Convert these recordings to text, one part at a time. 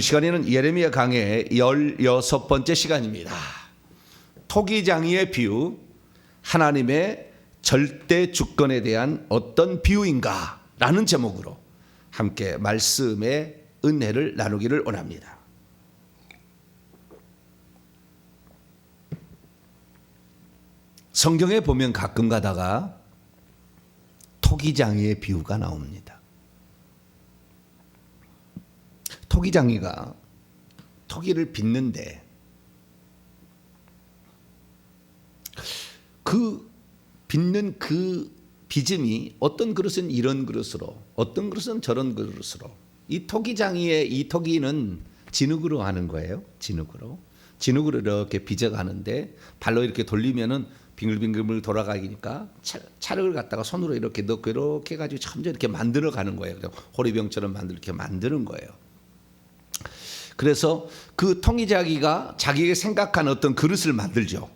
시간에는 예레미야 강의 16번째 시간입니다. 토기장이의 비유, 하나님의 절대 주권에 대한 어떤 비유인가 라는 제목으로 함께 말씀의 은혜를 나누기를 원합니다. 성경에 보면 가끔 가다가 토기장이의 비유가 나옵니다. 토기장이가 토기를 빚는데 그 빚는 그 빚음이 어떤 그릇은 이런 그릇으로 어떤 그릇은 저런 그릇으로 이 토기장이의 이 토기는 진흙으로 하는 거예요. 진흙으로 이렇게 빚어가는데 발로 이렇게 돌리면은 빙글빙글 돌아가니까 찰흙을 갖다가 손으로 이렇게 넣고 이렇게 해가지고 점점 이렇게 만들어 가는 거예요. 호리병처럼 이렇게 만드는 거예요. 그래서 그 토기장이가 자기가 생각한 어떤 그릇을 만들죠.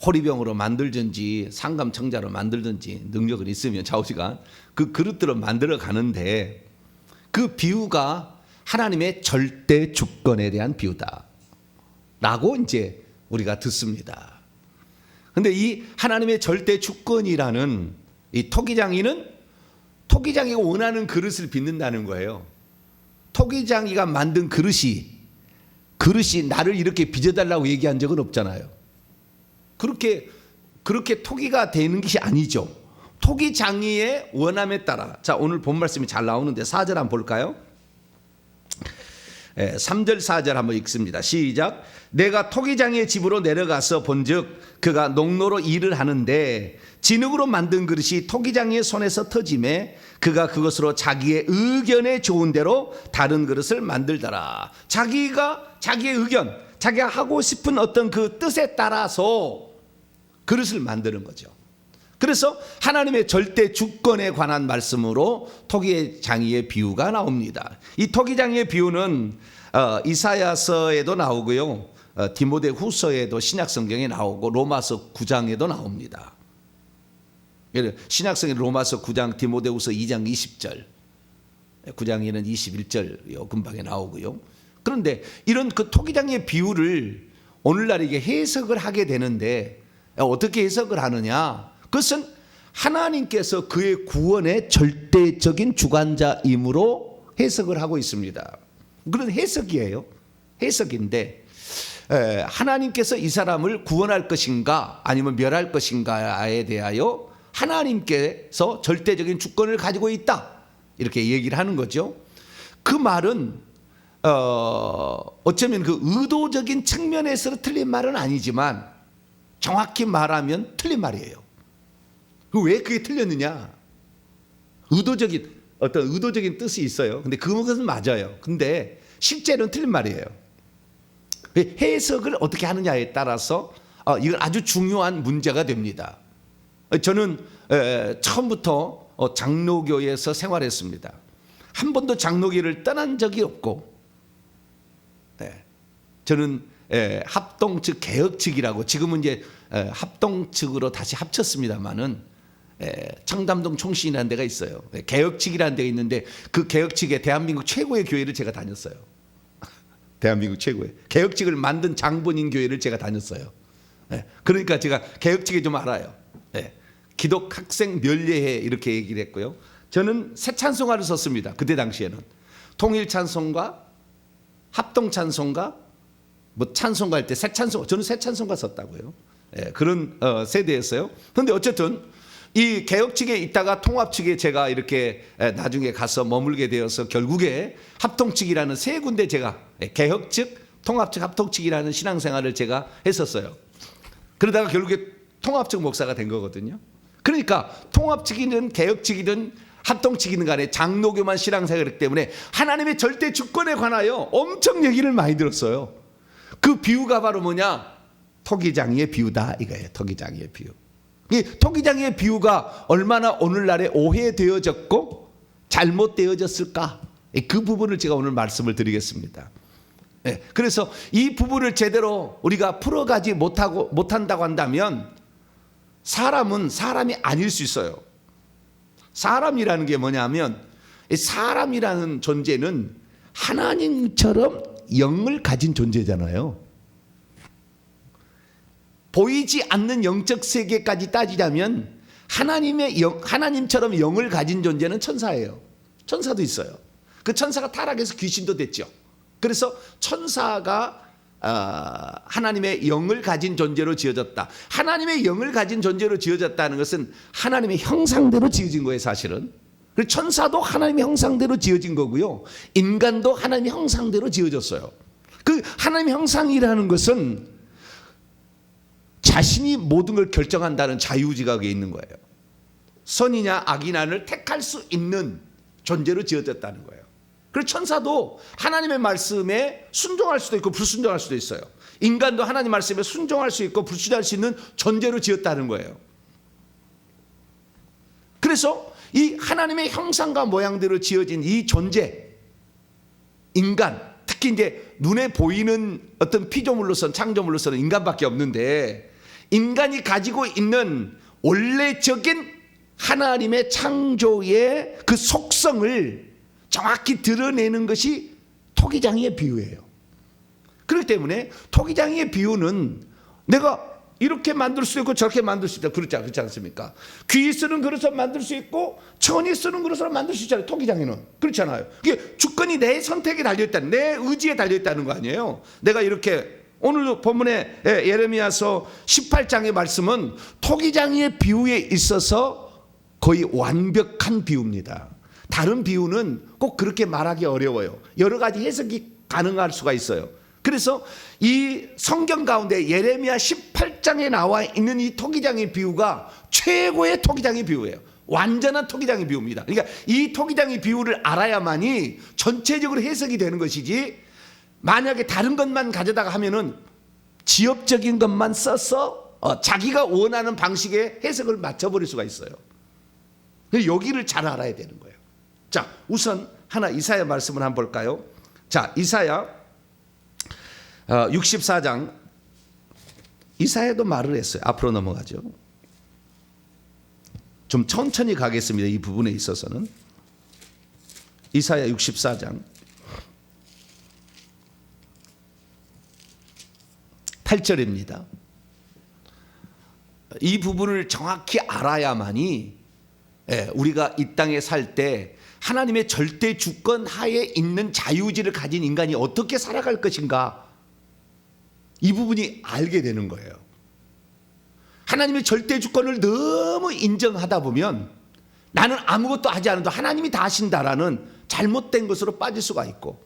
호리병으로 만들든지 상감청자로 만들든지 능력은 있으면 좌우지간 그 그릇들을 만들어 가는데 그 비유가 하나님의 절대 주권에 대한 비유다 라고 이제 우리가 듣습니다. 근데 이 하나님의 절대 주권이라는 이 토기장이는 토기장이가 원하는 그릇을 빚는다는 거예요. 토기장이가 만든 그릇이 나를 이렇게 빚어달라고 얘기한 적은 없잖아요. 그렇게 토기가 되는 것이 아니죠. 토기장이의 원함에 따라. 자, 오늘 본 말씀이 잘 나오는데 4절 한번 볼까요? 3절 4절 한번 읽습니다. 시작. 내가 토기장이의 집으로 내려가서 본즉 그가 농로로 일을 하는데 진흙으로 만든 그릇이 토기장이의 손에서 터짐에 그가 그것으로 자기의 의견에 좋은 대로 다른 그릇을 만들더라. 자기의 의견, 자기가 하고 싶은 어떤 그 뜻에 따라서 그릇을 만드는 거죠. 그래서 하나님의 절대 주권에 관한 말씀으로 토기장이의 비유가 나옵니다. 이 토기장이의 비유는 이사야서에도 나오고요, 디모데 후서에도 신약성경에 나오고 로마서 9장에도 나옵니다. 신약성의 로마서 9장, 디모데 후서 2장 20절, 9장에는 21절 근방에 나오고요. 그런데 이런 그 토기장의 비유를 오늘날 이게 해석을 하게 되는데 어떻게 해석을 하느냐? 그것은 하나님께서 그의 구원의 절대적인 주관자임으로 해석을 하고 있습니다. 그런 해석이에요. 해석인데 하나님께서 이 사람을 구원할 것인가 아니면 멸할 것인가에 대하여 하나님께서 절대적인 주권을 가지고 있다, 이렇게 얘기를 하는 거죠. 그 말은 어쩌면 그 의도적인 측면에서 틀린 말은 아니지만 정확히 말하면 틀린 말이에요. 왜 그게 틀렸느냐? 의도적인 뜻이 있어요. 근데 그것은 맞아요. 근데 실제로는 틀린 말이에요. 해석을 어떻게 하느냐에 따라서 이건 아주 중요한 문제가 됩니다. 저는 처음부터 장로교에서 생활했습니다. 한 번도 장로교를 떠난 적이 없고, 저는 합동 측, 개혁 측이라고 지금은 이제 합동 측으로 다시 합쳤습니다만은 청담동 총신이라는 데가 있어요. 개혁 측이라는 데가 있는데 그 개혁 측에 대한민국 최고의 교회를 제가 다녔어요. 대한민국 최고의 개혁 측을 만든 장본인 교회를 제가 다녔어요. 그러니까 제가 개혁 측에 좀 알아요. 기독 학생 멸례회 이렇게 얘기를 했고요. 저는 새 찬송가를 썼습니다. 그때 당시에는 통일 찬송가, 합동 찬송가, 뭐 찬송가 할 때 새 찬송, 저는 새 찬송가 썼다고요. 그런 세대였어요. 그런데 어쨌든 이 개혁 측에 있다가 통합 측에 제가 이렇게 나중에 가서 머물게 되어서 결국에 합동 측이라는 세 군데 제가 개혁 측, 통합 측, 합동 측이라는 신앙생활을 제가 했었어요. 그러다가 결국에 통합 측 목사가 된 거거든요. 그러니까 통합 측이든 개혁 측이든 합동 측이든 간에 장로교만 신앙생활이기 때문에 하나님의 절대 주권에 관하여 엄청 얘기를 많이 들었어요. 그 비유가 바로 뭐냐? 토기장이의 비유다 이거예요. 토기장이의 비유. 이 토기장이의 비유가 얼마나 오늘날에 오해되어졌고 잘못되어졌을까? 그 부분을 제가 오늘 말씀을 드리겠습니다. 그래서 이 부분을 제대로 우리가 풀어가지 못한다고 한다면 사람은 사람이 아닐 수 있어요. 사람이라는 게 뭐냐면, 사람이라는 존재는 하나님처럼 영을 가진 존재잖아요. 보이지 않는 영적 세계까지 따지자면 하나님처럼 영을 가진 존재는 천사예요. 천사도 있어요. 그 천사가 타락해서 귀신도 됐죠. 그래서 천사가 하나님의 영을 가진 존재로 지어졌다. 하나님의 영을 가진 존재로 지어졌다는 것은 하나님의 형상대로 지어진 거예요, 사실은. 그리고 천사도 하나님의 형상대로 지어진 거고요. 인간도 하나님의 형상대로 지어졌어요. 그 하나님의 형상이라는 것은 자신이 모든 걸 결정한다는 자유지각에 있는 거예요. 선이냐 악이냐를 택할 수 있는 존재로 지어졌다는 거예요. 그리고 천사도 하나님의 말씀에 순종할 수도 있고 불순종할 수도 있어요. 인간도 하나님 말씀에 순종할 수 있고 불순종할 수 있는 존재로 지었다는 거예요. 그래서 이 하나님의 형상과 모양대로 지어진 이 존재, 인간, 특히 이제 눈에 보이는 어떤 피조물로서는, 창조물로서는 인간밖에 없는데, 인간이 가지고 있는 원래적인 하나님의 창조의 그 속성을 정확히 드러내는 것이 토기장이의 비유예요. 그렇기 때문에 토기장이의 비유는 내가 이렇게 만들 수 있고 저렇게 만들 수 있다, 그렇지 않습니까? 귀 쓰는 그릇을 만들 수 있고 천이 쓰는 그릇을 만들 수 있잖아요. 토기장이는 그렇잖아요. 그게 주권이 내 선택에 달려있다는, 내 의지에 달려있다는 거 아니에요. 내가 이렇게 오늘 본문에 예레미야서 18장의 말씀은 토기장이의 비유에 있어서 거의 완벽한 비유입니다. 다른 비유는 꼭 그렇게 말하기 어려워요. 여러 가지 해석이 가능할 수가 있어요. 그래서 이 성경 가운데 예레미야 18장에 나와 있는 이 토기장의 비유가 최고의 토기장의 비유예요. 완전한 토기장의 비유입니다. 그러니까 이 토기장의 비유를 알아야만이 전체적으로 해석이 되는 것이지, 만약에 다른 것만 가져다가 하면은 지엽적인 것만 써서 자기가 원하는 방식의 해석을 맞춰버릴 수가 있어요. 여기를 잘 알아야 되는 거예요. 자, 우선 하나 이사야 말씀을 한번 볼까요? 자, 이사야 64장. 이사야도 말을 했어요. 앞으로 넘어가죠. 좀 천천히 가겠습니다. 이 부분에 있어서는. 이사야 64장 8절입니다. 이 부분을 정확히 알아야만이 우리가 이 땅에 살 때 하나님의 절대 주권 하에 있는 자유의지를 가진 인간이 어떻게 살아갈 것인가, 이 부분이 알게 되는 거예요. 하나님의 절대 주권을 너무 인정하다 보면 나는 아무것도 하지 않아도 하나님이 다 하신다라는 잘못된 것으로 빠질 수가 있고,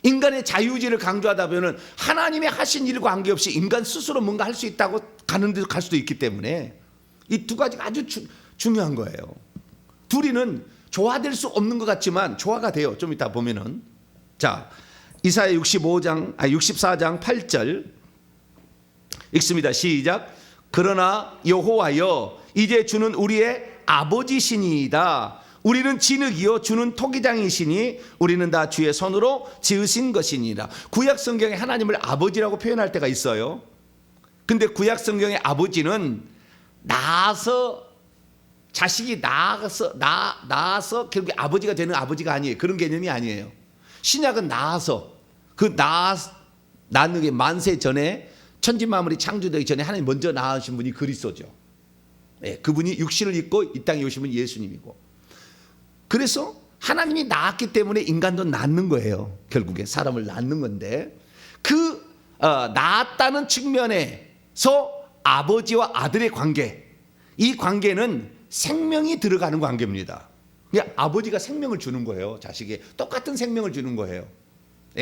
인간의 자유의지를 강조하다 보면 하나님의 하신 일과 관계없이 인간 스스로 뭔가 할 수 있다고 가는 데도 갈 수도 있기 때문에 이 두 가지가 아주 중요한 거예요. 둘이는 조화될 수 없는 것 같지만 조화가 돼요. 좀 이따 보면은. 자, 이사야 64장 8절 읽습니다. 시작. 그러나 여호와여, 이제 주는 우리의 아버지시니이다. 우리는 진흙이요 주는 토기장이시니 우리는 다 주의 손으로 지으신 것이니라. 구약 성경에 하나님을 아버지라고 표현할 때가 있어요. 근데 구약 성경의 아버지는 낳아서, 자식이 낳아서 결국에 아버지가 되는 아버지가 아니에요. 그런 개념이 아니에요. 신약은 낳아서, 낳는 게 만세 전에, 천지만물이 창조되기 전에 하나님 먼저 낳으신 분이 그리스도죠. 그분이 육신을 입고 이 땅에 오신 분이 예수님이고, 그래서 하나님이 낳았기 때문에 인간도 낳는 거예요. 결국에 사람을 낳는 건데, 그 낳았다는 측면에서 아버지와 아들의 관계, 이 관계는 생명이 들어가는 관계입니다. 그러니까 아버지가 생명을 주는 거예요. 자식에 똑같은 생명을 주는 거예요.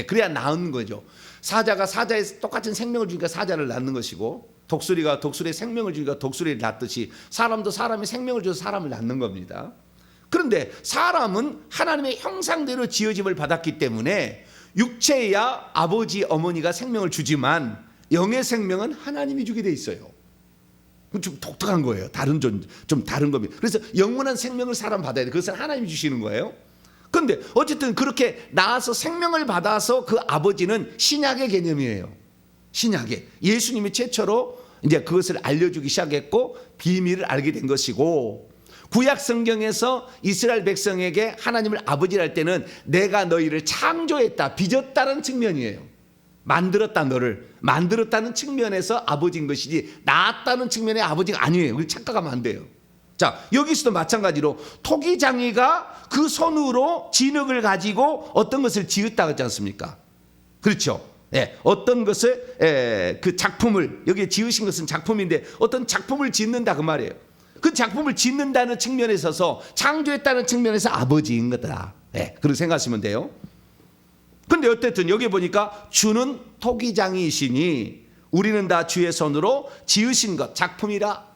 그래야 낳는 거죠. 사자가 사자의 똑같은 생명을 주니까 사자를 낳는 것이고, 독수리가 독수리의 생명을 주니까 독수리를 낳듯이 사람도 사람의 생명을 줘서 사람을 낳는 겁니다. 그런데 사람은 하나님의 형상대로 지어짐을 받았기 때문에 육체야 아버지 어머니가 생명을 주지만 영의 생명은 하나님이 주게 돼 있어요. 좀 독특한 거예요. 좀 다른 겁니다. 그래서 영원한 생명을 사람 받아야 돼. 그것은 하나님이 주시는 거예요. 그런데 어쨌든 그렇게 낳아서 생명을 받아서 그 아버지는 신약의 개념이에요. 신약의 예수님이 최초로 이제 그것을 알려주기 시작했고 비밀을 알게 된 것이고, 구약 성경에서 이스라엘 백성에게 하나님을 아버지라 할 때는 내가 너희를 창조했다, 빚었다는 측면이에요. 만들었다, 너를 만들었다는 측면에서 아버지인 것이지 낳았다는 측면의 아버지가 아니에요. 우리 착각하면 안 돼요. 자, 여기서도 마찬가지로 토기장이가 그 손으로 진흙을 가지고 어떤 것을 지었다고 하지 않습니까? 그렇죠. 예, 어떤 것을 그 작품을 여기에 지으신 것은 작품인데 어떤 작품을 짓는다 그 말이에요. 그 작품을 짓는다는 측면에 있어서 창조했다는 측면에서 아버지인 거다. 예, 그렇게 생각하시면 돼요. 근데 어쨌든 여기 보니까 주는 토기장이시니 우리는 다 주의 손으로 지으신 것, 작품이라,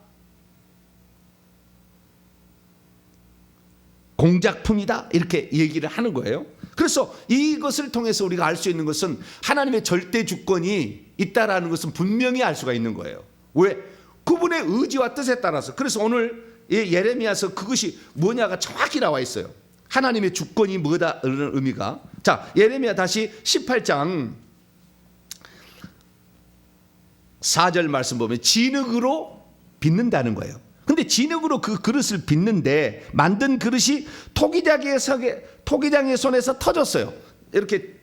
공작품이다, 이렇게 얘기를 하는 거예요. 그래서 이것을 통해서 우리가 알 수 있는 것은 하나님의 절대 주권이 있다라는 것은 분명히 알 수가 있는 거예요. 왜? 그분의 의지와 뜻에 따라서. 그래서 오늘 예레미야서 그것이 뭐냐가 정확히 나와 있어요. 하나님의 주권이 뭐다라는 의미가. 자, 예레미야 다시 18장 4절 말씀 보면 진흙으로 빚는다는 거예요. 근데 진흙으로 그 그릇을 빚는데 만든 그릇이 토기장의 손에서 터졌어요. 이렇게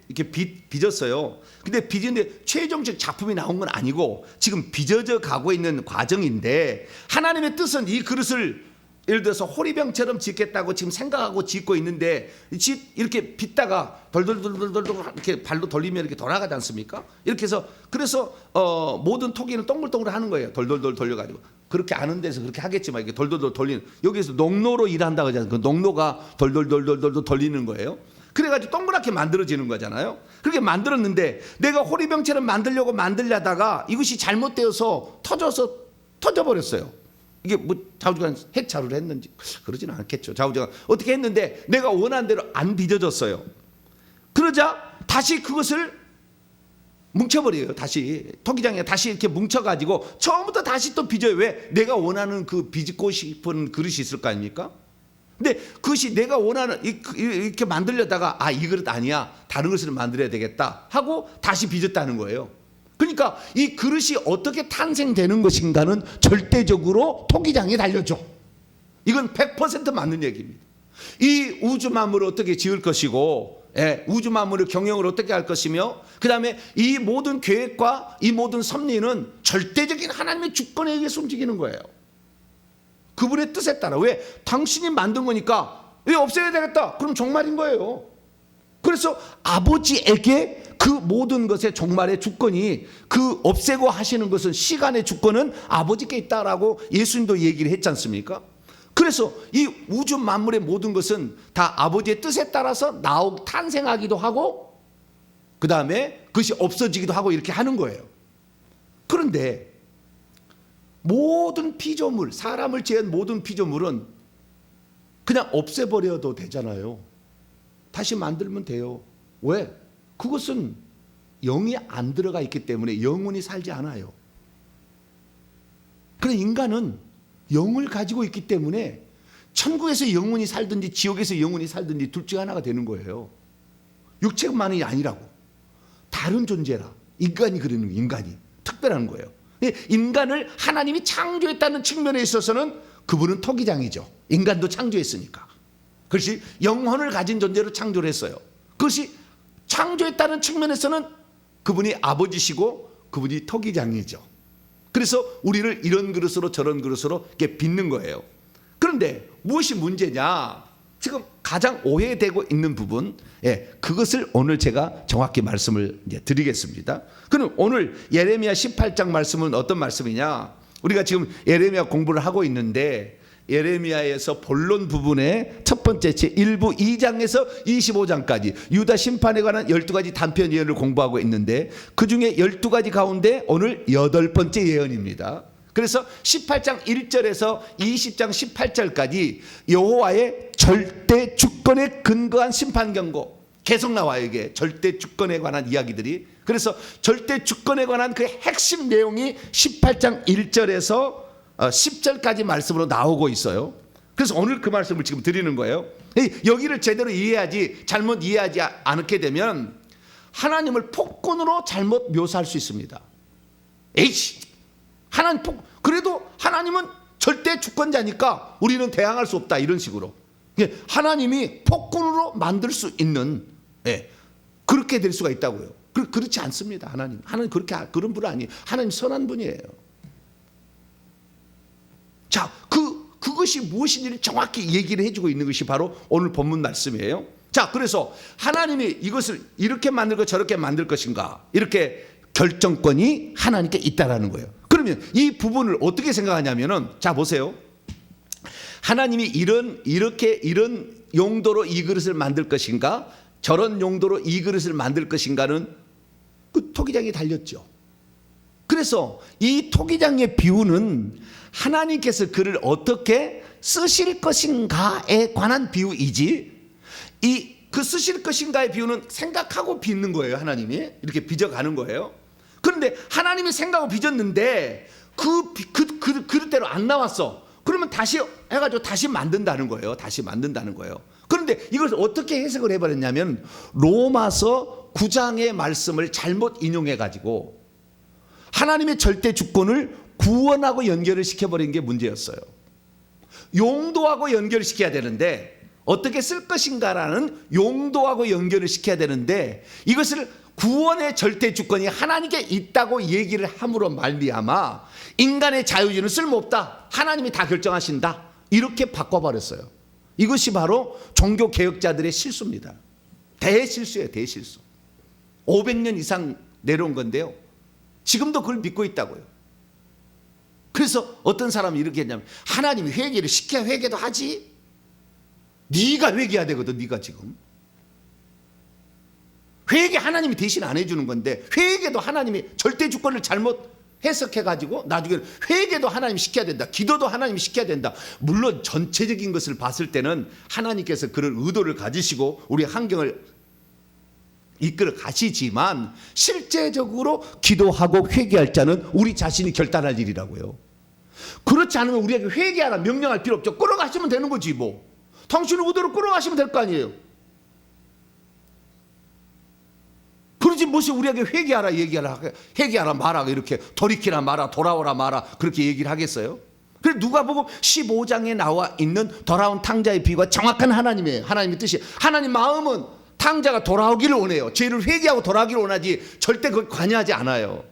빚었어요. 근데 빚는데 최종적 작품이 나온 건 아니고 지금 빚어져 가고 있는 과정인데 하나님의 뜻은 이 그릇을 예를 들어서 호리병처럼 짓겠다고 지금 생각하고 짓고 있는데 이렇게 빚다가 돌돌돌돌돌 이렇게 발로 돌리면 이렇게 돌아가지 않습니까? 이렇게 해서 그래서 모든 토기는 동글동글 하는 거예요. 돌돌돌 돌려가지고. 그렇게 아는 데서 그렇게 하겠지만 이게 돌돌돌 돌리는, 여기서 농로로 일한다고 하잖아요. 그 농로가 돌돌돌돌돌 돌리는 거예요. 그래가지고 동그랗게 만들어지는 거잖아요. 그렇게 만들었는데 내가 호리병처럼 만들려고 만들려다가 이것이 잘못되어서 터져버렸어요. 이게 뭐 좌우지간 해차를 했는지 그러지는 않겠죠. 좌우지간 어떻게 했는데 내가 원하는 대로 안 빚어졌어요. 그러자 다시 그것을 뭉쳐버려요. 다시 토기장에 다시 이렇게 뭉쳐가지고 처음부터 다시 또 빚어요. 왜? 내가 원하는 그 빚고 싶은 그릇이 있을 거 아닙니까? 근데 그것이 내가 원하는 이렇게 만들려다가 이 그릇 아니야, 다른 것을 만들어야 되겠다 하고 다시 빚었다는 거예요. 그러니까 이 그릇이 어떻게 탄생되는 것인가는 절대적으로 토기장에 달려져. 이건 100% 맞는 얘기입니다. 이 우주 만물을 어떻게 지을 것이고, 우주 만물의 경영을 어떻게 할 것이며, 그 다음에 이 모든 계획과 이 모든 섭리는 절대적인 하나님의 주권에 의해서 움직이는 거예요. 그분의 뜻에 따라. 왜? 당신이 만든 거니까 왜 없애야 되겠다, 그럼 종말인 거예요. 그래서 아버지에게 그 모든 것의 종말의 주권이, 그 없애고 하시는 것은 시간의 주권은 아버지께 있다라고 예수님도 얘기를 했지 않습니까? 그래서 이 우주 만물의 모든 것은 다 아버지의 뜻에 따라서 탄생하기도 하고 그 다음에 그것이 없어지기도 하고 이렇게 하는 거예요. 그런데 모든 피조물, 사람을 제한 모든 피조물은 그냥 없애버려도 되잖아요. 다시 만들면 돼요. 왜? 그것은 영이 안 들어가 있기 때문에 영혼이 살지 않아요. 그런데 인간은 영을 가지고 있기 때문에 천국에서 영혼이 살든지 지옥에서 영혼이 살든지 둘 중 하나가 되는 거예요. 육체만이 아니라고. 다른 존재라. 인간이 그러는 거예요. 인간이. 특별한 거예요. 인간을 하나님이 창조했다는 측면에 있어서는 그분은 토기장이죠. 인간도 창조했으니까. 그것이 영혼을 가진 존재로 창조를 했어요. 그것이 창조했다는 측면에서는 그분이 아버지시고 그분이 토기장이죠. 그래서 우리를 이런 그릇으로 저런 그릇으로 이렇게 빚는 거예요. 그런데 무엇이 문제냐? 지금 가장 오해되고 있는 부분, 그것을 오늘 제가 정확히 말씀을 이제 드리겠습니다. 그럼 오늘 예레미야 18장 말씀은 어떤 말씀이냐? 우리가 지금 예레미야 공부를 하고 있는데 예레미야에서 본론 부분의 첫 번째 제1부 2장에서 25장까지 유다 심판에 관한 12가지 단편 예언을 공부하고 있는데 그중에 12가지 가운데 오늘 8번째 예언입니다. 그래서 18장 1절에서 20장 18절까지 여호와의 절대 주권에 근거한 심판 경고 계속 나와요. 이게 절대 주권에 관한 이야기들이. 그래서 절대 주권에 관한 그 핵심 내용이 18장 1절에서 10절까지 말씀으로 나오고 있어요. 그래서 오늘 그 말씀을 지금 드리는 거예요. 여기를 제대로 이해하지 잘못 이해하지 않게 되면 하나님을 폭군으로 잘못 묘사할 수 있습니다. 에이씨, 그래도 하나님은 절대 주권자니까 우리는 대항할 수 없다, 이런 식으로. 하나님이 폭군으로 만들 수 있는, 그렇게 될 수가 있다고요. 그렇지 않습니다. 하나님 그런 분 아니에요. 하나님 선한 분이에요. 자, 그것이 무엇인지를 정확히 얘기를 해주고 있는 것이 바로 오늘 본문 말씀이에요. 자, 그래서 하나님이 이것을 이렇게 만들고 저렇게 만들 것인가, 이렇게 결정권이 하나님께 있다라는 거예요. 그러면 이 부분을 어떻게 생각하냐면은, 자 보세요. 하나님이 이런 용도로 이 그릇을 만들 것인가, 저런 용도로 이 그릇을 만들 것인가는 그 토기장에 달렸죠. 그래서 이 토기장의 비유는 하나님께서 그를 어떻게 쓰실 것인가에 관한 비유이지, 그 쓰실 것인가의 비유는 생각하고 빚는 거예요. 하나님이 이렇게 빚어가는 거예요. 그런데 하나님이 생각하고 빚었는데 그릇대로 안 나왔어. 그러면 다시 해가지고 다시 만든다는 거예요. 다시 만든다는 거예요. 그런데 이걸 어떻게 해석을 해버렸냐면, 로마서 9장의 말씀을 잘못 인용해가지고 하나님의 절대 주권을 구원하고 연결을 시켜버린 게 문제였어요. 용도하고 연결을 시켜야 되는데, 어떻게 쓸 것인가라는 용도하고 연결을 시켜야 되는데, 이것을 구원의 절대 주권이 하나님께 있다고 얘기를 함으로 말미암아 인간의 자유주의는 쓸모없다, 하나님이 다 결정하신다, 이렇게 바꿔버렸어요. 이것이 바로 종교개혁자들의 실수입니다. 대실수예요. 대실수. 500년 이상 내려온 건데요, 지금도 그걸 믿고 있다고요. 그래서 어떤 사람이 이렇게 했냐면, 하나님이 회개를 시켜야 회개도 하지, 네가 회개해야 되거든. 네가 지금 회개 하나님이 대신 안 해주는 건데, 회개도 하나님이 절대 주권을 잘못 해석해가지고 나중에 회개도 하나님이 시켜야 된다, 기도도 하나님이 시켜야 된다. 물론 전체적인 것을 봤을 때는 하나님께서 그런 의도를 가지시고 우리 환경을 이끌어 가시지만, 실제적으로 기도하고 회개할 자는 우리 자신이 결단할 일이라고요. 그렇지 않으면 우리에게 회개하라 명령할 필요 없죠. 끌어가시면 되는 거지 뭐. 당신의 의도로 끌어가시면 될 거 아니에요. 그러지 무엇이 우리에게 회개하라 회개하라 마라, 이렇게 돌이키라 마라, 돌아오라 마라, 그렇게 얘기를 하겠어요? 그래서 누가복음 15장에 나와 있는 돌아온 탕자의 비유가 정확한 하나님이에요. 하나님의 뜻이, 하나님 마음은 탕자가 돌아오기를 원해요. 죄를 회개하고 돌아오기를 원하지 절대 그걸 관여하지 않아요.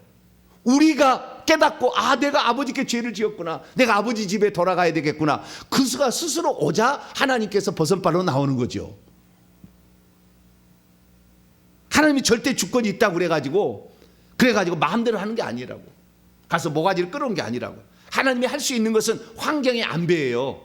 우리가 깨닫고, 내가 아버지께 죄를 지었구나, 내가 아버지 집에 돌아가야 되겠구나, 그수가 스스로 오자 하나님께서 버선발로 나오는 거죠. 하나님이 절대 주권이 있다고 그래가지고 마음대로 하는 게 아니라고, 가서 모가지를 끌어온 게 아니라고. 하나님이 할 수 있는 것은 환경의 안배예요.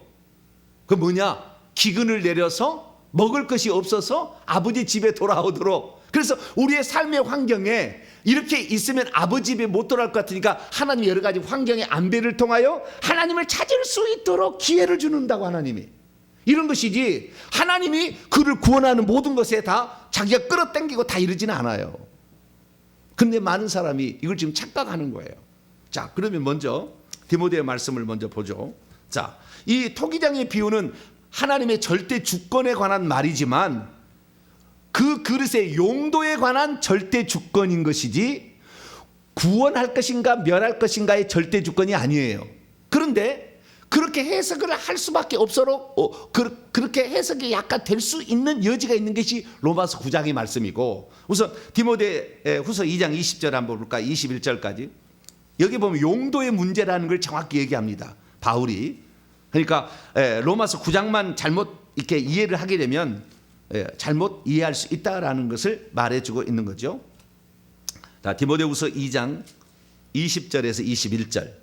그 뭐냐, 기근을 내려서 먹을 것이 없어서 아버지 집에 돌아오도록. 그래서 우리의 삶의 환경에 이렇게 있으면 아버지 집에 못 돌아올 것 같으니까 하나님이 여러 가지 환경의 안배를 통하여 하나님을 찾을 수 있도록 기회를 주는다고, 하나님이. 이런 것이지, 하나님이 그를 구원하는 모든 것에 다 자기가 끌어당기고 다 이러지는 않아요. 그런데 많은 사람이 이걸 지금 착각하는 거예요. 자, 그러면 먼저 디모데의 말씀을 먼저 보죠. 자, 이 토기장의 비유는 하나님의 절대 주권에 관한 말이지만 그 그릇의 용도에 관한 절대 주권인 것이지, 구원할 것인가 멸할 것인가의 절대 주권이 아니에요. 그런데 그렇게 해석을 할 수밖에 없도록 그렇게 해석이 약간 될 수 있는 여지가 있는 것이 로마서 9장의 말씀이고, 우선 디모데 후서 2장 20절 한번 볼까, 21절까지. 여기 보면 용도의 문제라는 걸 정확히 얘기합니다, 바울이. 그러니까 로마서 9장만 잘못 이렇게 이해를 하게 되면 잘못 이해할 수 있다라는 것을 말해주고 있는 거죠. 자, 디모데후서 2장 20절에서 21절.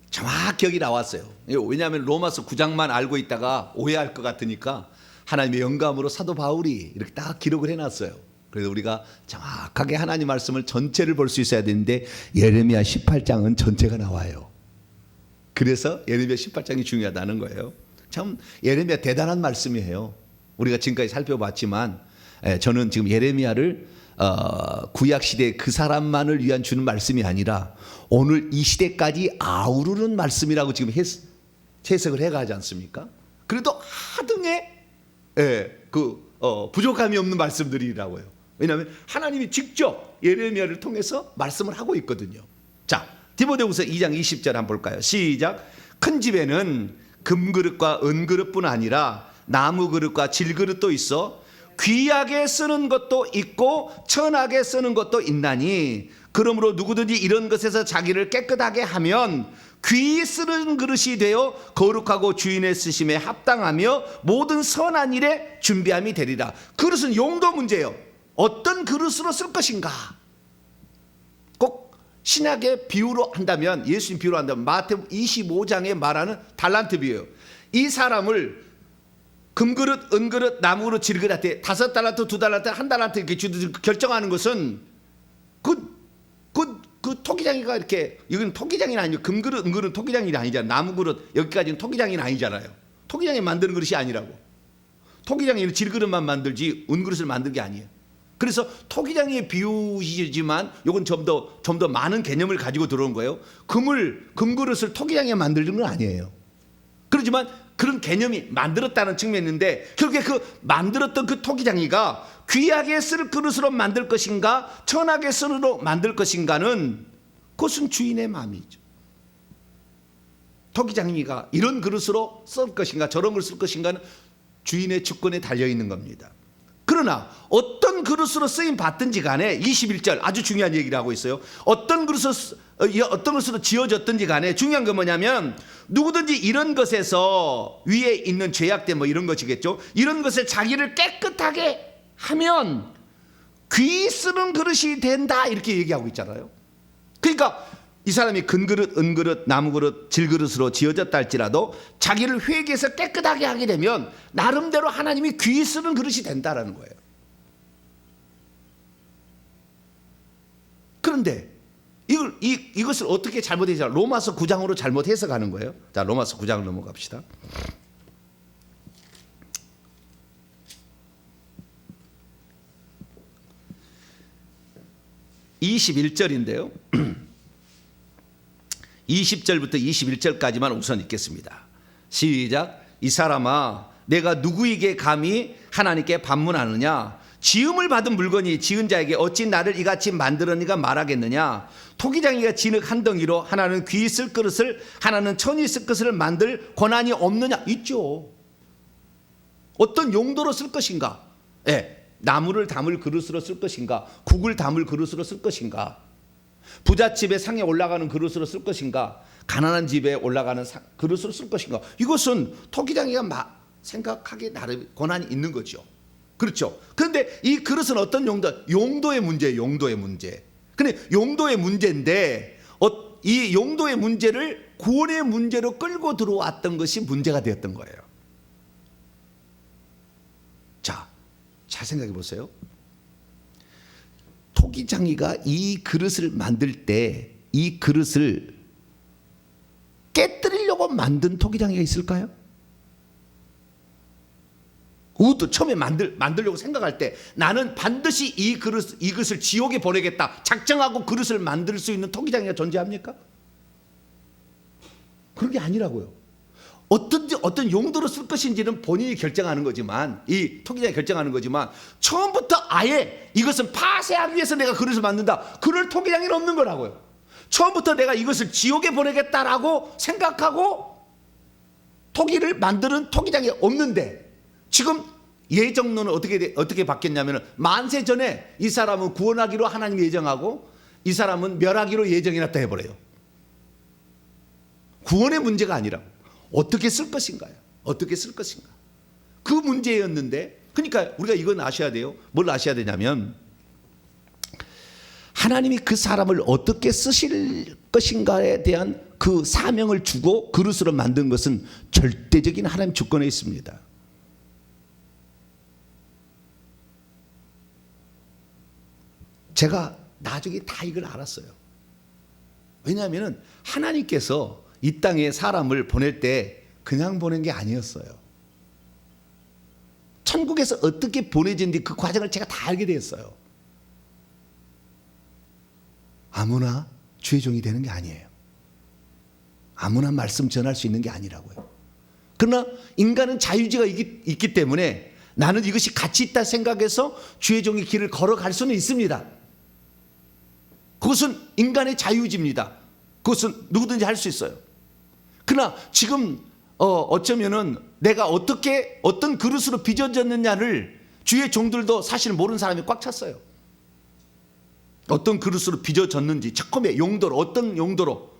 정확히 여기 나왔어요. 왜냐하면 로마서 9장만 알고 있다가 오해할 것 같으니까 하나님의 영감으로 사도 바울이 이렇게 딱 기록을 해놨어요. 그래서 우리가 정확하게 하나님 말씀을 전체를 볼 수 있어야 되는데, 예레미야 18장은 전체가 나와요. 그래서 예레미야 18장이 중요하다는 거예요. 참 예레미야 대단한 말씀이에요. 우리가 지금까지 살펴봤지만 저는 지금 예레미야를 구약시대 그 사람만을 위한 주는 말씀이 아니라 오늘 이 시대까지 아우르는 말씀이라고 지금 해석을 해가지 않습니까? 그래도 하등의 부족함이 없는 말씀들이라고요. 왜냐하면 하나님이 직접 예레미야를 통해서 말씀을 하고 있거든요. 자, 디모데후서 2장 20절 한번 볼까요? 시작. 큰 집에는 금그릇과 은그릇뿐 아니라 나무그릇과 질그릇도 있어 귀하게 쓰는 것도 있고 천하게 쓰는 것도 있나니 그러므로 누구든지 이런 것에서 자기를 깨끗하게 하면 귀히 쓰는 그릇이 되어 거룩하고 주인의 쓰심에 합당하며 모든 선한 일에 준비함이 되리라. 그릇은 용도 문제예요. 어떤 그릇으로 쓸 것인가. 꼭 신약의 비유로 한다면, 예수님 비유로 한다면 마태복음 25장에 말하는 달란트 비유예요. 이 사람을 금그릇, 은그릇, 나무그릇, 질그릇한테 5달란트, 2달란트, 1달란트 이렇게 결정하는 것은 그 토기장이가 이렇게, 이건 토기장이 아니고 금그릇, 은그릇 토기장이 아니잖아요. 나무그릇 여기까지는 토기장이 아니잖아요. 토기장이 만드는 그릇이 아니라고. 토기장이 질그릇만 만들지 은그릇을 만든 게 아니에요. 그래서 토기장의 비유이지만 이건 좀 더 많은 개념을 가지고 들어온 거예요. 금그릇을 토기장에 만들는 건 아니에요. 그렇지만 그런 개념이 만들었다는 측면이 있는데, 결국에 그 만들었던 그 토기장이가 귀하게 쓸 그릇으로 만들 것인가 천하게 쓰로 만들 것인가는 그것은 주인의 마음이죠. 토기장이가 이런 그릇으로 쓸 것인가 저런 그릇을 쓸 것인가는 주인의 주권에 달려있는 겁니다. 그러나 어떤 그릇으로 쓰임 받든지 간에 21절 아주 중요한 얘기를 하고 있어요. 어떤 그릇으로 지어졌든지 간에 중요한 건 뭐냐면, 누구든지 이런 것에서 위에 있는 죄악된 뭐 이런 것이겠죠. 이런 것에 자기를 깨끗하게 하면 귀히 쓰는 그릇이 된다, 이렇게 얘기하고 있잖아요. 그러니까 이 사람이 금그릇, 은그릇, 나무그릇, 질그릇으로 지어졌다 할지라도 자기를 회개해서 깨끗하게 하게 되면 나름대로 하나님이 귀히 쓰는 그릇이 된다라는 거예요. 그런데 이것을 어떻게 잘못해서 로마서 9장으로 잘못 해석하는 거예요. 자, 로마서 9장을 넘어갑시다. 21절인데요. 20절부터 21절까지만 우선 읽겠습니다. 시작. 이 사람아, 내가 누구에게 감히 하나님께 반문하느냐? 지음을 받은 물건이 지은 자에게 어찌 나를 이같이 만들었니가 말하겠느냐? 토기장이가 진흙 한 덩이로 하나는 귀히 쓸 그릇을 하나는 천히 쓸 그릇을 만들 권한이 없느냐? 있죠. 어떤 용도로 쓸 것인가? 나무를 담을 그릇으로 쓸 것인가? 국을 담을 그릇으로 쓸 것인가? 부잣집에 상에 올라가는 그릇으로 쓸 것인가? 가난한 집에 올라가는 그릇으로 쓸 것인가? 이것은 토기장이가 생각하기에 나름 권한이 있는 거죠. 그렇죠. 그런데 이 그릇은 어떤 용도의 문제예요. 용도의 문제. 근데 용도의 문제인데 이 용도의 문제를 구원의 문제로 끌고 들어왔던 것이 문제가 되었던 거예요. 자, 잘 생각해 보세요. 토기장이가 이 그릇을 만들 때 이 그릇을 깨뜨리려고 만든 토기장이가 있을까요? 그것도 처음에 만들려고 생각할 때 나는 반드시 이 그릇을 지옥에 보내겠다 작정하고 그릇을 만들 수 있는 토기장이가 존재합니까? 그런 게 아니라고요. 어떤 용도로 쓸 것인지는 본인이 결정하는 거지만, 이 토기장이 결정하는 거지만, 처음부터 아예 이것은 파쇄하기 위해서 내가 그릇을 만든다, 그럴 토기장이 없는 거라고요. 처음부터 내가 이것을 지옥에 보내겠다라고 생각하고 토기를 만드는 토기장이 없는데, 지금 예정론은 어떻게 바뀌었냐면, 만세 전에 이 사람은 구원하기로 하나님이 예정하고 이 사람은 멸하기로 예정해놨다 해버려요. 구원의 문제가 아니라 어떻게 쓸 것인가요? 어떻게 쓸 것인가? 그 문제였는데, 그러니까 우리가 이건 아셔야 돼요. 뭘 아셔야 되냐면, 하나님이 그 사람을 어떻게 쓰실 것인가에 대한 그 사명을 주고 그릇으로 만든 것은 절대적인 하나님 주권에 있습니다. 제가 나중에 다 이걸 알았어요. 왜냐하면 하나님께서 이 땅에 사람을 보낼 때 그냥 보낸 게 아니었어요. 천국에서 어떻게 보내진지 그 과정을 제가 다 알게 되었어요. 아무나 주의 종이 되는 게 아니에요. 아무나 말씀 전할 수 있는 게 아니라고요. 그러나 인간은 자유의지가 있기 때문에 나는 이것이 가치 있다 생각해서 주의 종이 길을 걸어갈 수는 있습니다. 그것은 인간의 자유의지입니다. 그것은 누구든지 할 수 있어요. 그러나 지금 어쩌면은 내가 어떻게 어떤 그릇으로 빚어졌느냐를 주의 종들도 사실 모르는 사람이 꽉 찼어요. 어떤 그릇으로 빚어졌는지, 처음에 용도로, 어떤 용도로.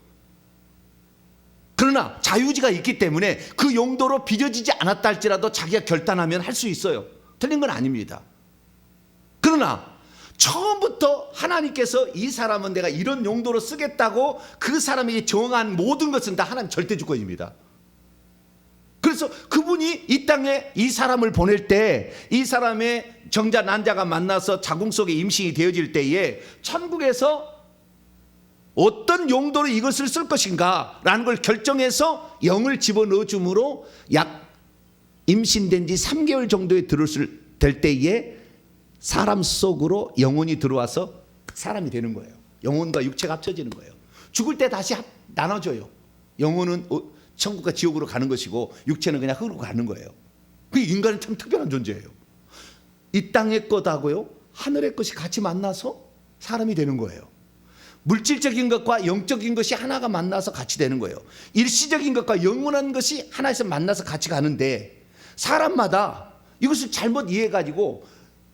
그러나 자유의지가 있기 때문에 그 용도로 빚어지지 않았다 할지라도 자기가 결단하면 할 수 있어요. 틀린 건 아닙니다. 그러나 처음부터 하나님께서 이 사람은 내가 이런 용도로 쓰겠다고 그 사람에게 정한 모든 것은 다 하나님 절대 주권입니다. 그래서 그분이 이 땅에 이 사람을 보낼 때 이 사람의 정자 난자가 만나서 자궁 속에 임신이 되어질 때에 천국에서 어떤 용도로 이것을 쓸 것인가 라는 걸 결정해서 영을 집어넣어 줌으로 약 임신된 지 3개월 정도에 들었을 될 때에 사람 속으로 영혼이 들어와서 사람이 되는 거예요. 영혼과 육체가 합쳐지는 거예요. 죽을 때 다시 나눠져요. 영혼은 천국과 지옥으로 가는 것이고 육체는 그냥 흙으로 가는 거예요. 그 인간은 참 특별한 존재예요. 이 땅의 것하고요 하늘의 것이 같이 만나서 사람이 되는 거예요. 물질적인 것과 영적인 것이 하나가 만나서 같이 되는 거예요. 일시적인 것과 영원한 것이 하나에서 만나서 같이 가는데 사람마다 이것을 잘못 이해해가지고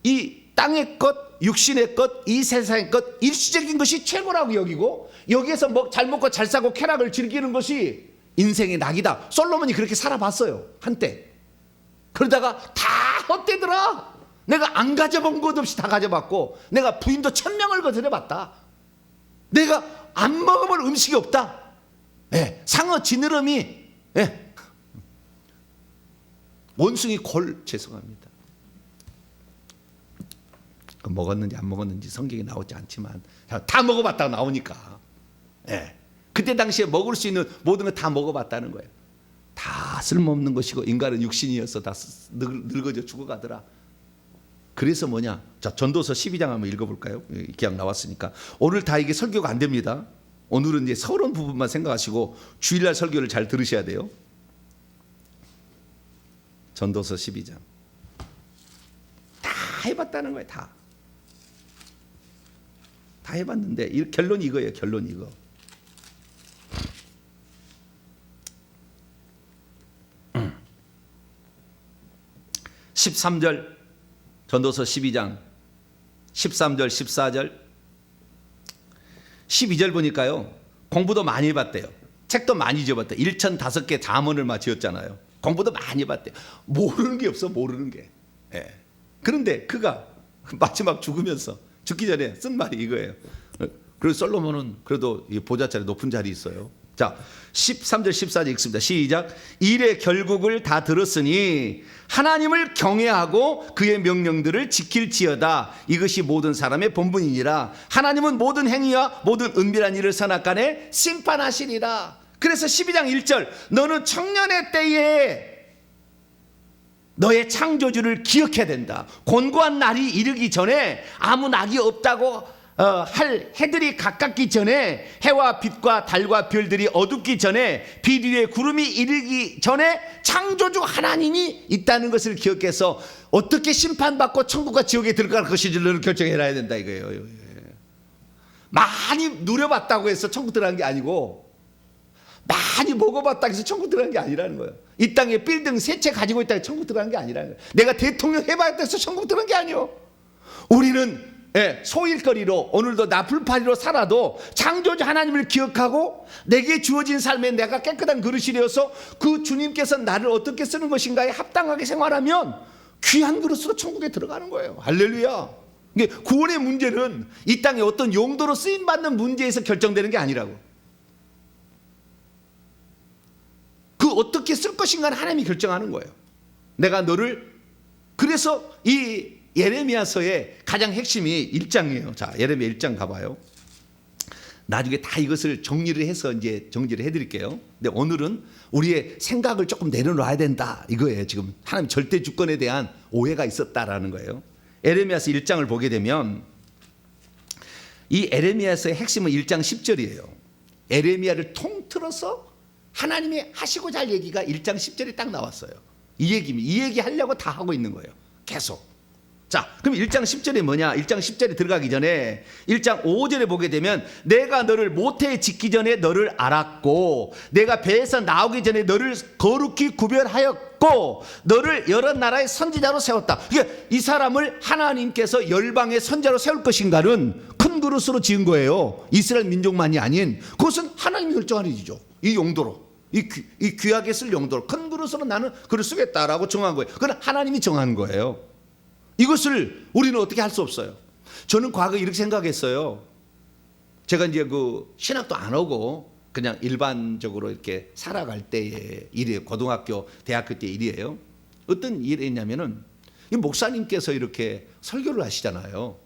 이 땅의 것, 육신의 것, 이 세상의 것, 일시적인 것이 최고라고 여기고 여기에서 잘 먹고 잘 사고 쾌락을 즐기는 것이 인생의 낙이다. 솔로몬이 그렇게 살아봤어요. 한때. 그러다가 다 헛되더라. 내가 안 가져본 것 없이 다 가져봤고 내가 부인도 1000명을 거절해봤다. 내가 안 먹어볼 음식이 없다. 상어 지느러미, 원숭이 골, 죄송합니다. 먹었는지 안 먹었는지 성경에 나오지 않지만 다 먹어봤다고 나오니까 그때 당시에 먹을 수 있는 모든 걸 다 먹어봤다는 거예요. 다 쓸모없는 것이고 인간은 육신이어서 다 늙어져 죽어가더라. 그래서 뭐냐, 자 전도서 12장 한번 읽어볼까요? 기약 나왔으니까. 오늘 다 이게 설교가 안 됩니다. 오늘은 이제 서론 부분만 생각하시고 주일날 설교를 잘 들으셔야 돼요. 전도서 12장 다 해봤다는 거예요. 다 해봤는데 결론이 이거예요. 결론이 이거. 음. 13절 전도서 12장 13절 14절 12절 보니까요 공부도 많이 해봤대요. 책도 많이 지어봤대요. 1005개 잠언을 막 지었잖아요. 공부도 많이 해봤대요. 모르는 게 없어. 모르는 게. 그런데 그가 마지막 죽기 전에 쓴 말이 이거예요. 그래서 솔로몬은 그래도 보좌자리 높은 자리 있어요. 자 13절 14절 읽습니다. 시작. 일의 결국을 다 들었으니 하나님을 경외하고 그의 명령들을 지킬지어다. 이것이 모든 사람의 본분이니라. 하나님은 모든 행위와 모든 은밀한 일을 선악간에 심판하시리라. 그래서 12장 1절 너는 청년의 때에 너의 창조주를 기억해야 된다. 곤고한 날이 이르기 전에 아무 낙이 없다고 할 해들이 가깝기 전에 해와 빛과 달과 별들이 어둡기 전에 빛 위에 구름이 이르기 전에 창조주 하나님이 있다는 것을 기억해서 어떻게 심판받고 천국과 지옥에 들어갈 것인지를 결정해야 된다 이거예요. 많이 누려봤다고 해서 천국 들어간 게 아니고 많이 먹어봤다고 해서 천국 들어간 게 아니라는 거예요. 이 땅에 빌딩 3채 가지고 있다고 천국 들어간 게 아니라는 거예요. 내가 대통령 해봤다고 해서 천국 들어간 게 아니에요. 우리는 소일거리로 오늘도 나풀파리로 살아도 창조주 하나님을 기억하고 내게 주어진 삶에 내가 깨끗한 그릇이 되어서 그 주님께서 나를 어떻게 쓰는 것인가에 합당하게 생활하면 귀한 그릇으로 천국에 들어가는 거예요. 할렐루야. 구원의 문제는 이 땅에 어떤 용도로 쓰임받는 문제에서 결정되는 게 아니라고. 그 어떻게 쓸 것인가는 하나님이 결정하는 거예요. 내가 너를. 그래서 이 예레미야서의 가장 핵심이 1장이에요. 자, 예레미야 1장 가봐요. 나중에 다 이것을 정리를 해서 이제 정리를 해드릴게요. 근데 오늘은 우리의 생각을 조금 내려놔야 된다 이거예요. 지금 하나님 절대 주권에 대한 오해가 있었다라는 거예요. 예레미야서 1장을 보게 되면 이 예레미야서의 핵심은 1장 10절이에요. 예레미야를 통틀어서 하나님이 하시고자 할 얘기가 1장 10절에 딱 나왔어요. 이 얘기 하려고 다 하고 있는 거예요. 계속. 자, 그럼 1장 10절이 뭐냐? 1장 10절에 들어가기 전에 1장 5절에 보게 되면 내가 너를 모태에 짓기 전에 너를 알았고 내가 배에서 나오기 전에 너를 거룩히 구별하였고 너를 여러 나라의 선지자로 세웠다. 그러니까 이 사람을 하나님께서 열방의 선지자로 세울 것인가는 큰 그릇으로 지은 거예요. 이스라엘 민족만이 아닌 그것은 하나님이 결정하는 일이죠. 이 용도로 이 귀하게 쓸 용도로 큰 그릇으로 나는 그릇 쓰겠다라고 정한 거예요. 그건 하나님이 정한 거예요. 이것을 우리는 어떻게 할 수 없어요. 저는 과거에 이렇게 생각했어요. 제가 이제 그 신학도 안 하고 그냥 일반적으로 이렇게 살아갈 때의 일이에요. 고등학교, 대학교 때 일이에요. 어떤 일이냐면은 이 목사님께서 이렇게 설교를 하시잖아요.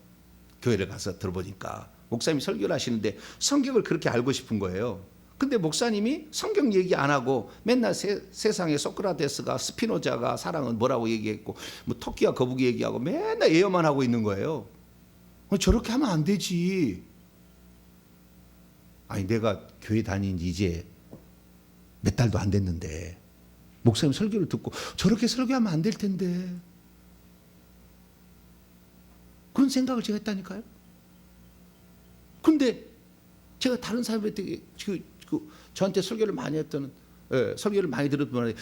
교회를 가서 들어보니까 목사님이 설교를 하시는데 성경을 그렇게 알고 싶은 거예요. 근데 목사님이 성경 얘기 안 하고 맨날 세상에 소크라테스가 스피노자가 사랑은 뭐라고 얘기했고 뭐 토끼와 거북이 얘기하고 맨날 예언만 하고 있는 거예요. 저렇게 하면 안 되지. 아니 내가 교회 다닌 지 이제 몇 달도 안 됐는데 목사님 설교를 듣고 저렇게 설교하면 안 될 텐데 그런 생각을 제가 했다니까요. 근데 제가 다른 사람한테 저한테 설교를 많이 했던 설교를 많이 들었던 분이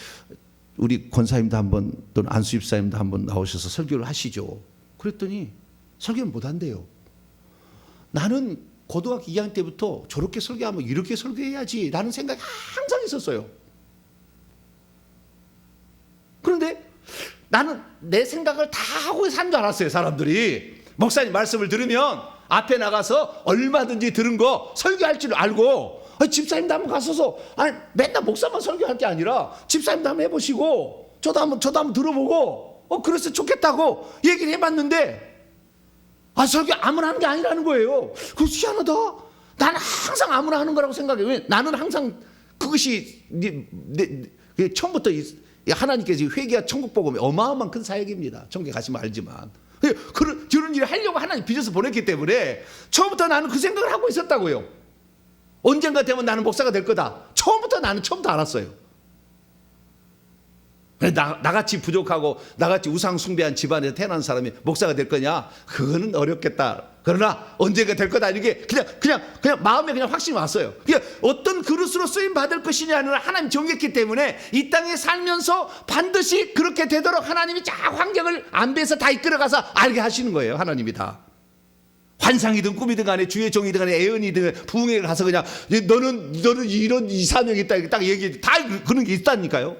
우리 권사님도 한번 또는 안수 집사님도 한번 나오셔서 설교를 하시죠. 그랬더니 설교는 못 한대요. 나는 고등학교 2학년 때부터 저렇게 설교하면 이렇게 설교해야지 라는 생각이 항상 있었어요. 그런데 나는 내 생각을 다 하고 산 줄 알았어요. 사람들이 목사님 말씀을 들으면 앞에 나가서 얼마든지 들은 거 설교할 줄 알고 집사님도 한번 가서서 맨날 목사만 설교할 게 아니라 집사님도 한번 해보시고 저도 한번 들어보고 그래서 좋겠다고 얘기를 해봤는데 설교 아무나 하는 게 아니라는 거예요. 그래서 희한하다. 나는 항상 아무나 하는 거라고 생각해요. 왜? 나는 항상 그것이 처음부터 하나님께서 회개와 천국 복음이 어마어마한 큰 사역입니다. 천국에 가시면 알지만 그런 일을 하려고 하나님 빚어서 보냈기 때문에 처음부터 나는 그 생각을 하고 있었다고요. 언젠가 되면 나는 목사가 될 거다. 나는 처음부터 알았어요. 나같이 부족하고 나같이 우상 숭배한 집안에서 태어난 사람이 목사가 될 거냐? 그거는 어렵겠다. 그러나 언젠가 될 거다. 이게 그냥 마음에 그냥 확신이 왔어요. 그러니까 어떤 그릇으로 쓰임 받을 것이냐는 하나님 정했기 때문에 이 땅에 살면서 반드시 그렇게 되도록 하나님이 쫙 환경을 안배해서 다 이끌어가서 알게 하시는 거예요. 하나님이 다. 환상이든 꿈이든 간에 주의 종이든 간에 애언이든 부흥회를 가서 그냥 너는 이런 이사명이 있다 딱 얘기 다 그런 게 있다니까요.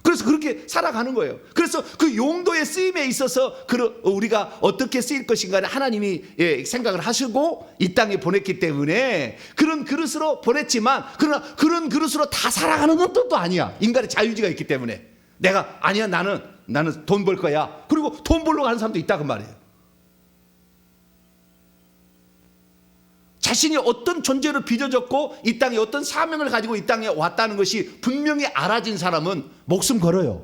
그래서 그렇게 살아가는 거예요. 그래서 그 용도의 쓰임에 있어서 우리가 어떻게 쓰일 것인가를 하나님이 생각을 하시고 이 땅에 보냈기 때문에 그런 그릇으로 보냈지만 그러나 그런 그릇으로 다 살아가는 건 또 아니야. 인간의 자유지가 있기 때문에 내가 아니야 나는 돈 벌 거야. 그리고 돈 벌러 가는 사람도 있다 그 말이에요. 자신이 어떤 존재로 빚어졌고 이 땅에 어떤 사명을 가지고 이 땅에 왔다는 것이 분명히 알아진 사람은 목숨 걸어요.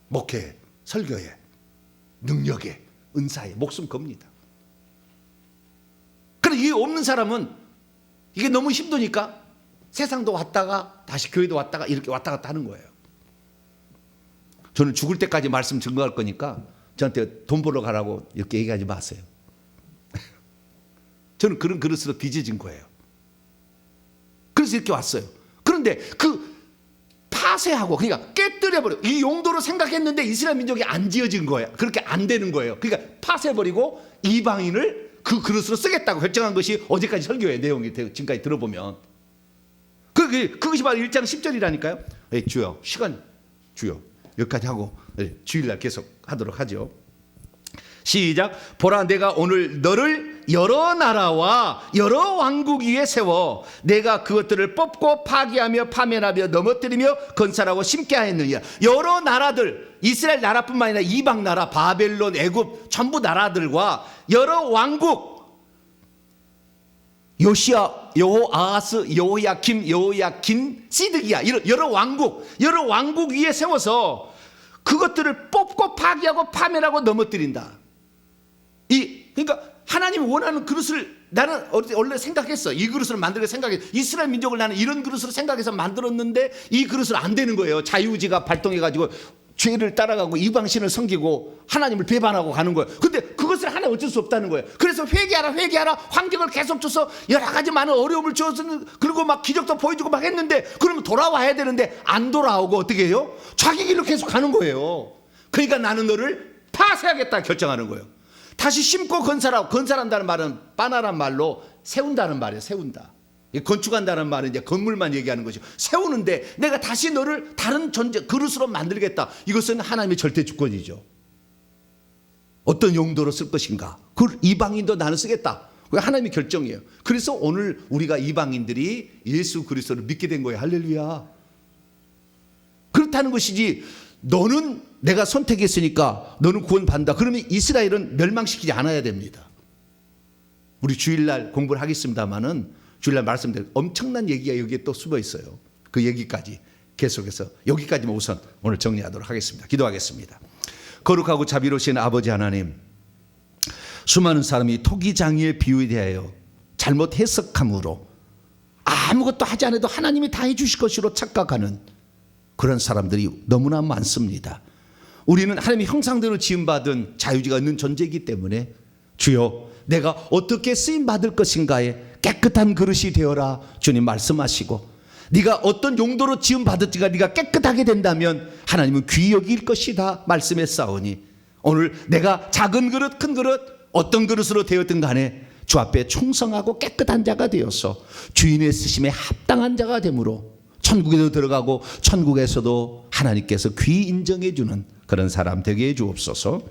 목회에, 설교에, 능력에, 은사에 목숨 겁니다. 그런데 이게 없는 사람은 이게 너무 힘드니까 세상도 왔다가 다시 교회도 왔다가 이렇게 왔다 갔다 하는 거예요. 저는 죽을 때까지 말씀 증거할 거니까 저한테 돈 벌러 가라고 이렇게 얘기하지 마세요. 저는 그런 그릇으로 빚어진 거예요. 그래서 이렇게 왔어요. 그런데 그 파쇄하고 그러니까 깨뜨려버려. 이 용도로 생각했는데 이스라엘 민족이 안 지어진 거예요. 그렇게 안 되는 거예요. 그러니까 파쇄버리고 이방인을 그 그릇으로 쓰겠다고 결정한 것이 어제까지 설교의 내용이 지금까지 들어보면 그것이 바로 1장 10절이라니까요. 주여 시간 주여 여기까지 하고 주일날 계속 하도록 하죠. 시작. 보라 내가 오늘 너를 여러 나라와 여러 왕국 위에 세워 내가 그것들을 뽑고 파괴하며 파멸하며 넘어뜨리며 건설하고 심게 하였느니라. 여러 나라들 이스라엘 나라뿐만 아니라 이방 나라 바벨론 애굽 전부 나라들과 여러 왕국 요시야 여호아하스 여호야김 시드기야 이런 여러 왕국 위에 세워서 그것들을 뽑고 파괴하고 파멸하고 넘어뜨린다. 그러니까 하나님이 원하는 그릇을 나는 원래 생각했어. 이 그릇을 만들게 생각했어. 이스라엘 민족을 나는 이런 그릇으로 생각해서 만들었는데 이 그릇을 안 되는 거예요. 자유지가 발동해가지고 죄를 따라가고 이방신을 섬기고 하나님을 배반하고 가는 거예요. 근데 그것을 하나님 어쩔 수 없다는 거예요. 그래서 회개하라 환경을 계속 줘서 여러 가지 많은 어려움을 줘서 그리고 막 기적도 보여주고 막 했는데 그러면 돌아와야 되는데 안 돌아오고 어떻게 해요? 자기 길로 계속 가는 거예요. 그러니까 나는 너를 파쇄하겠다 결정하는 거예요. 다시 심고 건설한다는 말은 빠나란 말로 세운다는 말이에요. 세운다. 건축한다는 말은 이제 건물만 얘기하는 것이죠. 세우는데 내가 다시 너를 다른 존재 그릇으로 만들겠다. 이것은 하나님의 절대 주권이죠. 어떤 용도로 쓸 것인가? 그 이방인도 나는 쓰겠다. 그게 하나님의 결정이에요. 그래서 오늘 우리가 이방인들이 예수 그리스도를 믿게 된 거예요. 할렐루야. 그렇다는 것이지 너는 내가 선택했으니까 너는 구원받는다. 그러면 이스라엘은 멸망시키지 않아야 됩니다. 우리 주일날 공부를 하겠습니다마는 주일날 말씀드린 엄청난 얘기가 여기에 또 숨어 있어요. 그 얘기까지 계속해서 여기까지만 우선 오늘 정리하도록 하겠습니다. 기도하겠습니다. 거룩하고 자비로우신 아버지 하나님, 수많은 사람이 토기장이의 비유에 대하여 잘못 해석함으로 아무것도 하지 않아도 하나님이 다 해주실 것으로 착각하는 그런 사람들이 너무나 많습니다. 우리는 하나님의 형상대로 지음받은 자유지가 있는 존재이기 때문에 주여 내가 어떻게 쓰임받을 것인가에 깨끗한 그릇이 되어라 주님 말씀하시고, 네가 어떤 용도로 지음받았지가 네가 깨끗하게 된다면 하나님은 귀히 여길 것이다 말씀했사오니, 오늘 내가 작은 그릇 큰 그릇 어떤 그릇으로 되었든 간에 주 앞에 충성하고 깨끗한 자가 되어서 주인의 쓰심에 합당한 자가 되므로 천국에도 들어가고 천국에서도 하나님께서 귀히 인정해 주는 그런 사람 되게 해 주옵소서.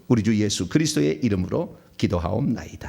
우리 주 예수 그리스도의 이름으로 기도하옵나이다.